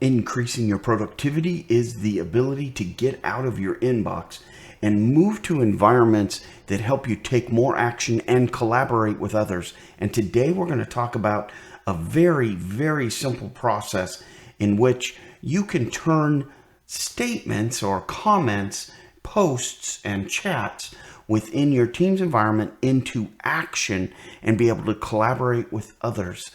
Increasing your productivity is the ability to get out of your inbox and move to environments that help you take more action and collaborate with others. And today we're going to talk about a very, very simple process in which you can turn statements or comments, posts, and chats within your team's environment into action and be able to collaborate with others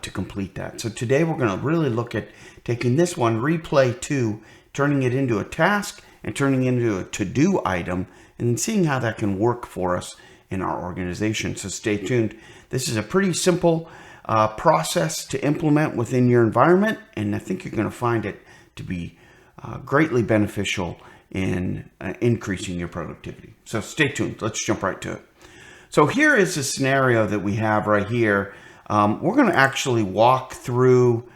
to complete that. So today we're going to really look at taking this one, replay 2, turning it into a task and turning it into a to-do item, and then seeing how that can work for us in our organization. So stay tuned. This is a pretty simple process to implement within your environment, and I think you're going to find it to be greatly beneficial in increasing your productivity. So stay tuned. Let's jump right to it. So here is a scenario that we have right here. We're going to actually walk through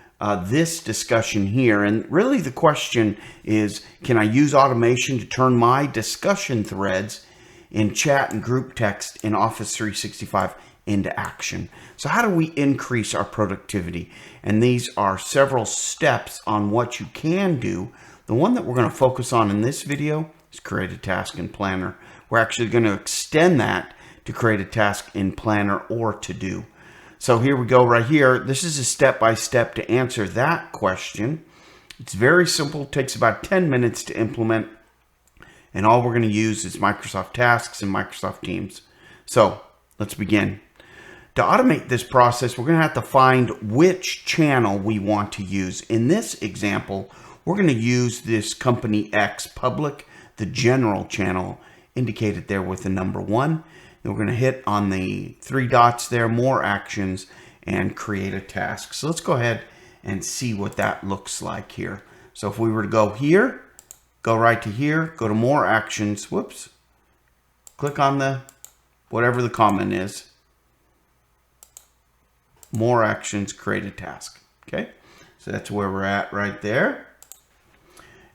this discussion here. And really the question is, can I use automation to turn my discussion threads in chat and group text in Office 365 into action? So how do we increase our productivity? And these are several steps on what you can do. The one that we're going to focus on in this video is create a task in Planner. We're actually going to extend that to create a task in Planner or to do. So here we go right here. This is a step-by-step to answer that question. It's very simple. It takes about 10 minutes to implement. And all we're going to use is Microsoft Tasks and Microsoft Teams. So let's begin. To automate this process, we're going to have to find which channel we want to use. In this example, we're going to use this Company X public, the general channel, indicated there with the number 1. Then we're going to hit on the 3 dots there, more actions, and create a task. So let's go ahead and see what that looks like here. So if we were to go here, go right to here, go to more actions, whoops, click on the, whatever the comment is, more actions, create a task. Okay, so that's where we're at right there.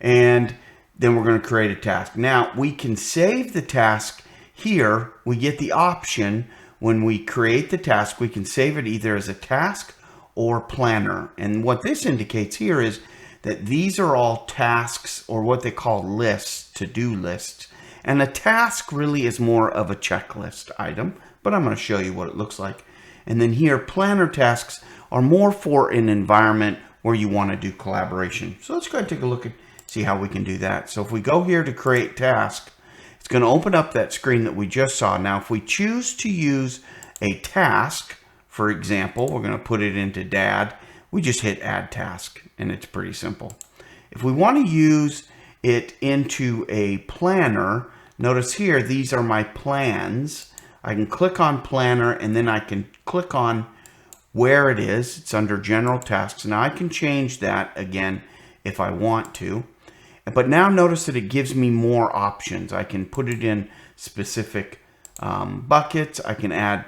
And then we're going to create a task. Now we can save the task here. We get the option when we create the task, we can save it either as a task or Planner. And what this indicates here is that these are all tasks, or what they call lists, to-do lists. And a task really is more of a checklist item, but I'm going to show you what it looks like. And then here, Planner tasks are more for an environment where you want to do collaboration. So let's go ahead and take a look and see how we can do that. So if we go here to create task, it's going to open up that screen that we just saw. Now, if we choose to use a task, for example, we're going to put it into Dad. We just hit Add Task, and it's pretty simple. If we want to use it into a planner, notice here, these are my plans. I can click on Planner, and then I can click on where it is. It's under General Tasks. Now, I can change that again if I want to. But now notice that it gives me more options. I can put it in specific buckets. I can add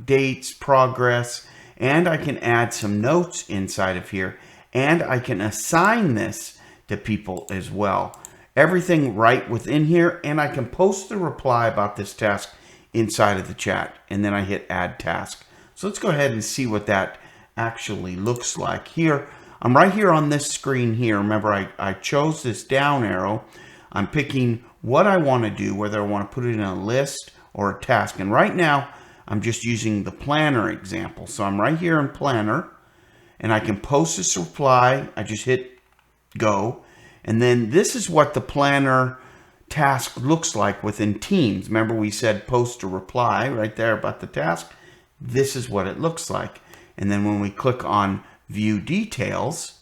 dates, progress, and I can add some notes inside of here. And I can assign this to people as well. Everything right within here. And I can post the reply about this task inside of the chat. And then I hit Add Task. So let's go ahead and see what that actually looks like here. I'm right here on this screen here. Remember, I chose this down arrow. I'm picking what I want to do, whether I want to put it in a list or a task. And right now, I'm just using the Planner example. So I'm right here in Planner, and I can post this reply. I just hit Go. And then this is what the Planner task looks like within Teams. Remember, we said post a reply right there about the task. This is what it looks like. And then when we click on View Details,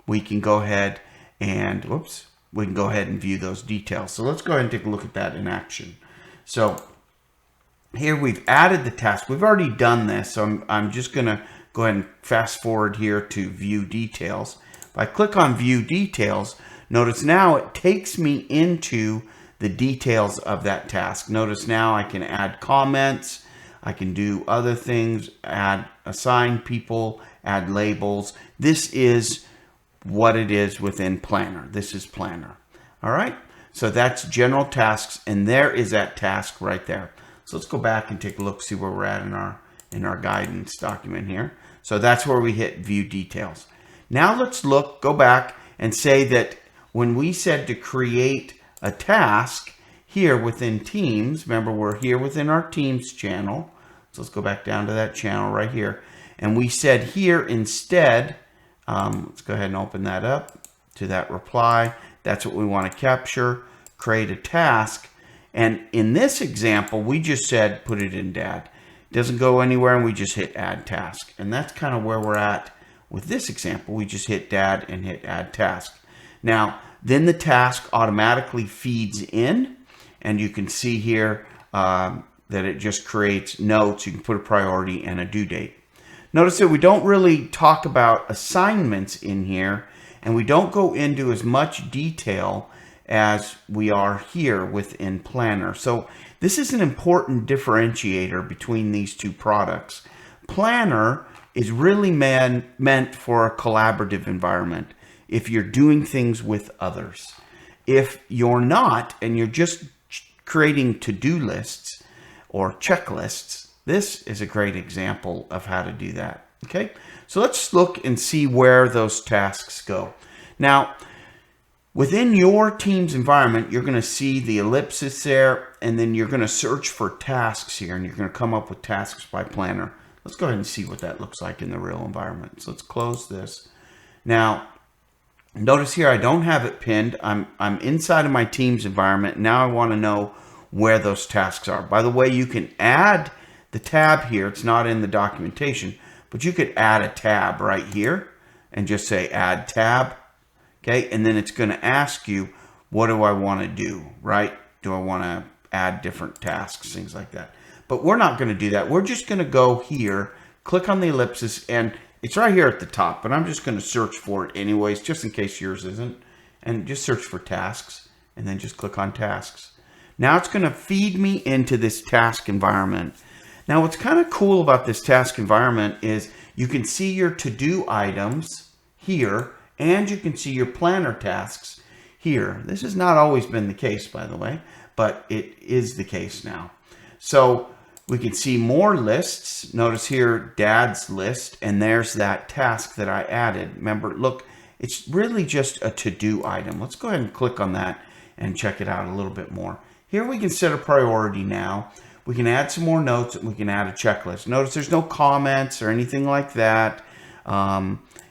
we can go ahead and, we can go ahead and view those details. So let's go ahead and take a look at that in action. So here we've added the task. We've already done this, so I'm just going to go ahead and fast forward here to View Details. If I click on View Details, notice now it takes me into the details of that task. Notice now I can add comments, I can do other things, assign people, add labels. This is what it is within Planner. This is Planner. All right. So that's general tasks, and there is that task right there. So let's go back and take a look, see where we're at in our guidance document here. So that's where we hit View Details. Now let's go back and say that when we said to create a task here within Teams, remember we're here within our Teams channel. So let's go back down to that channel right here. And we said here instead, let's go ahead and open that up to that reply. That's what we want to capture, create a task. And in this example, we just said, put it in DAD. It doesn't go anywhere and we just hit add task. And that's kind of where we're at with this example. We just hit DAD and hit add task. Now, then the task automatically feeds in, and you can see here that it just creates notes. You can put a priority and a due date. Notice that we don't really talk about assignments in here, and we don't go into as much detail as we are here within Planner. So this is an important differentiator between these two products. Planner is really meant for a collaborative environment if you're doing things with others. If you're not, and you're just creating to-do lists or checklists, this is a great example of how to do that. Okay, so let's look and see where those tasks go. Now, within your Teams environment, you're going to see the ellipsis there, and then you're going to search for tasks here, and you're going to come up with tasks by Planner. Let's go ahead and see what that looks like in the real environment. So let's close this. Now, notice here I don't have it pinned. I'm inside of my Teams environment. Now I want to know where those tasks are. By the way, you can add the tab here. It's not in the documentation, but you could add a tab right here and just say add tab. Okay, and then it's going to ask you, what do I want to do, right? Do I want to add different tasks, things like that? But we're not going to do that. We're just going to go here, click on the ellipsis, and it's right here at the top, but I'm just going to search for it anyways, just in case yours isn't, and just search for tasks, and then just click on tasks. Now it's going to feed me into this task environment. Now what's kind of cool about this task environment is you can see your to-do items here, and you can see your Planner tasks here. This has not always been the case, by the way, but it is the case now. So we can see more lists. Notice here, Dad's list, and there's that task that I added. Remember, look, it's really just a to-do item. Let's go ahead and click on that and check it out a little bit more. Here we can set a priority now. We can add some more notes, and we can add a checklist. Notice there's no comments or anything like that.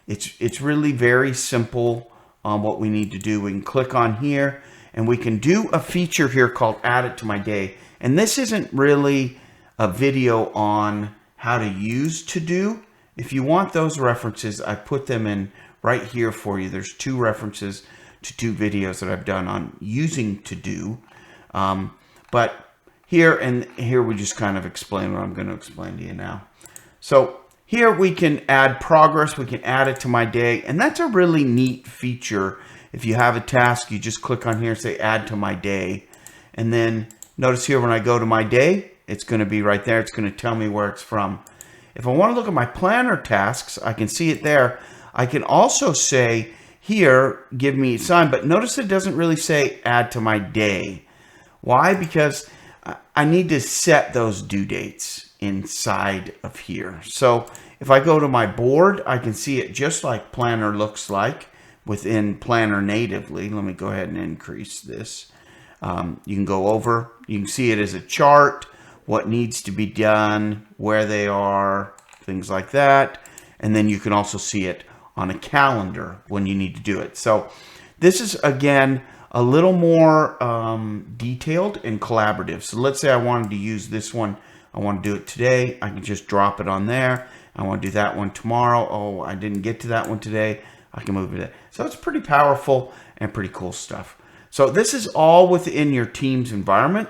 It's really very simple on what we need to do. We can click on here, and we can do a feature here called Add It to My Day. And this isn't really a video on how to use To-Do. If you want those references, I put them in right here for you. There's 2 references to 2 videos that I've done on using To-Do. But here we just kind of explain what I'm going to explain to you now. So here we can add progress. We can add it to my day. And that's a really neat feature. If you have a task, you just click on here, say add to my day. And then notice here when I go to my day, it's going to be right there. It's going to tell me where it's from. If I want to look at my Planner tasks, I can see it there. I can also say here, give me a sign, but notice it doesn't really say add to my day. Why? Because I need to set those due dates inside of here. So if I go to my board, I can see it just like Planner looks like within Planner natively. Let me go ahead and increase this. You can go over, you can see it as a chart, what needs to be done, where they are, things like that. And then you can also see it on a calendar when you need to do it. So this is, again, a little more detailed and collaborative. So let's say I wanted to use this one. I want to do it today. I can just drop it on there. I want to do that one tomorrow. Oh, I didn't get to that one today. I can move it. So it's pretty powerful and pretty cool stuff. So this is all within your Teams environment.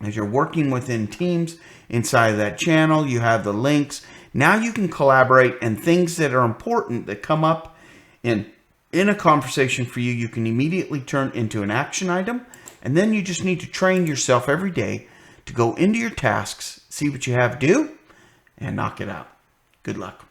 As you're working within Teams, inside of that channel, you have the links. Now you can collaborate, and things that are important that come up in a conversation for you, you can immediately turn into an action item. And then you just need to train yourself every day to go into your tasks, see what you have to do, and knock it out. Good luck.